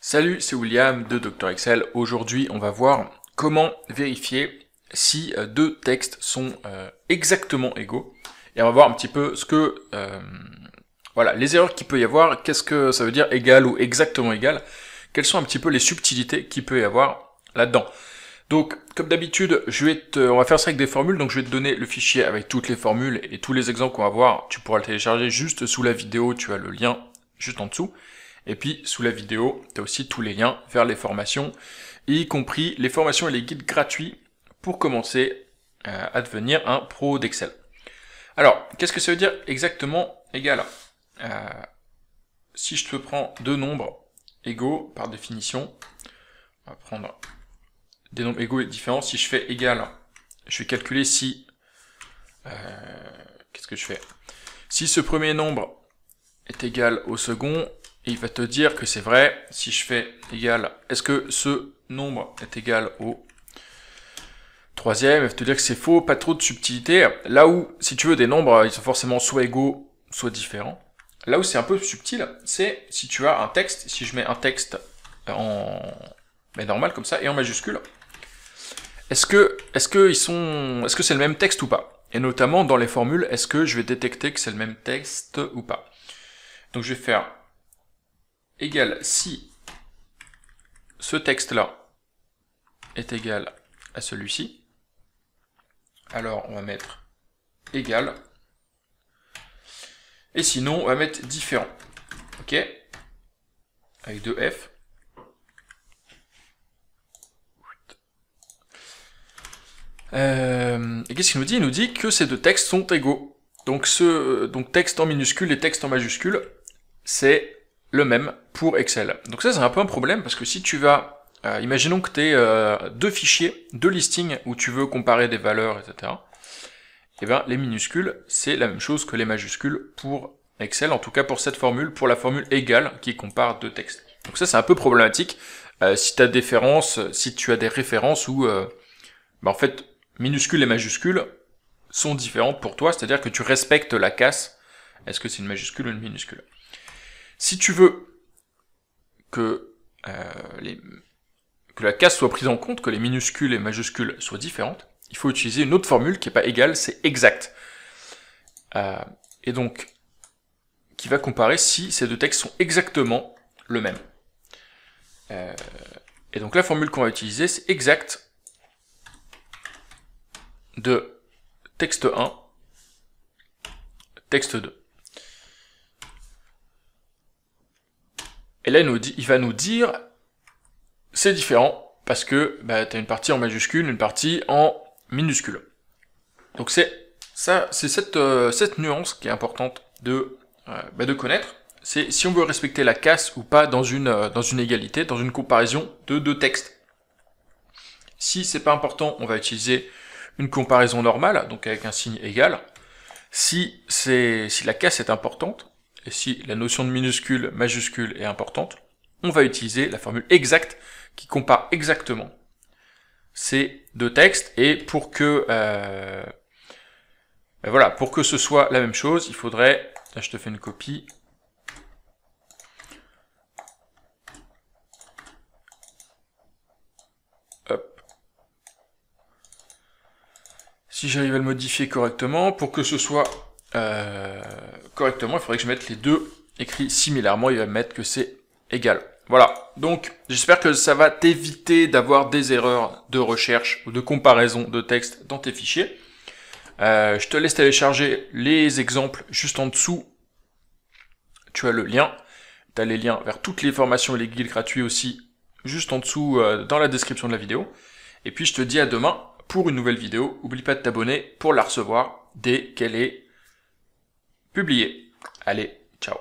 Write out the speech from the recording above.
Salut, c'est William de Dr Excel. Aujourd'hui, on va voir comment vérifier si deux textes sont exactement égaux. Et on va voir un petit peu ce que, voilà, les erreurs qu'il peut y avoir, qu'est-ce que ça veut dire égal ou exactement égal, quelles sont un petit peu les subtilités qu'il peut y avoir là-dedans. Donc, comme d'habitude, on va faire ça avec des formules, donc je vais te donner le fichier avec toutes les formules et tous les exemples qu'on va voir. Tu pourras le télécharger juste sous la vidéo, tu as le lien juste en dessous. Et puis, sous la vidéo, tu as aussi tous les liens vers les formations, y compris les formations et les guides gratuits pour commencer à devenir un pro d'Excel. Alors, qu'est-ce que ça veut dire exactement égal? Si je te prends deux nombres égaux, par définition, on va prendre des nombres égaux et différents. Si je fais égal, je vais calculer si... qu'est-ce que je fais? Si ce premier nombre est égal au second, et il va te dire que c'est vrai. Si je fais égal, est-ce que ce nombre est égal au troisième, il va te dire que c'est faux, pas trop de subtilité. Là où, si tu veux, des nombres, ils sont forcément soit égaux, soit différents. Là où c'est un peu subtil, c'est si tu as un texte, si je mets un texte en normal comme ça, et en majuscule, est-ce que c'est le même texte ou pas? Et notamment dans les formules, est-ce que je vais détecter que c'est le même texte ou pas? Donc je vais faire égal si ce texte-là est égal à celui-ci. Alors on va mettre égal. Et sinon on va mettre différent. Ok? Avec deux F. Et qu'est-ce qu'il nous dit? Il nous dit que ces deux textes sont égaux. Donc texte en minuscule et texte en majuscule, c'est le même pour Excel. Donc ça c'est un peu un problème parce que si tu vas, imaginons que tu aies deux fichiers, deux listings où tu veux comparer des valeurs, etc. Et bien les minuscules, c'est la même chose que les majuscules pour Excel, en tout cas pour cette formule, pour la formule égale qui compare deux textes. Donc ça c'est un peu problématique si tu as si tu as des références où en fait minuscules et majuscules sont différentes pour toi, c'est-à-dire que tu respectes la casse, est-ce que c'est une majuscule ou une minuscule. Si tu veux que la casse soit prise en compte, que les minuscules et majuscules soient différentes, il faut utiliser une autre formule qui n'est pas égale, c'est exact. Et donc, qui va comparer si ces deux textes sont exactement le même. Et donc la formule qu'on va utiliser, c'est exact de texte 1, texte 2. Et là, il va nous dire, c'est différent, parce que tu as une partie en majuscule, une partie en minuscule. Donc c'est cette nuance qui est importante de connaître. C'est si on veut respecter la casse ou pas dans une égalité, dans une comparaison de deux textes. Si c'est pas important, on va utiliser une comparaison normale, donc avec un signe égal. Si la casse est importante, et si la notion de minuscule, majuscule est importante, on va utiliser la formule exacte qui compare exactement ces deux textes, et pour que pour que ce soit la même chose, il faudrait, là je te fais une copie, hop, si j'arrive à le modifier correctement, pour que ce soit correctement, il faudrait que je mette les deux écrits similairement, il va me mettre que c'est égal. Voilà, donc j'espère que ça va t'éviter d'avoir des erreurs de recherche ou de comparaison de texte dans tes fichiers. Je te laisse télécharger les exemples juste en dessous. Tu as le lien, tu as les liens vers toutes les formations et les guides gratuits aussi, juste en dessous dans la description de la vidéo. Et puis je te dis à demain pour une nouvelle vidéo. N'oublie pas de t'abonner pour la recevoir dès qu'elle est publiée. Allez, ciao.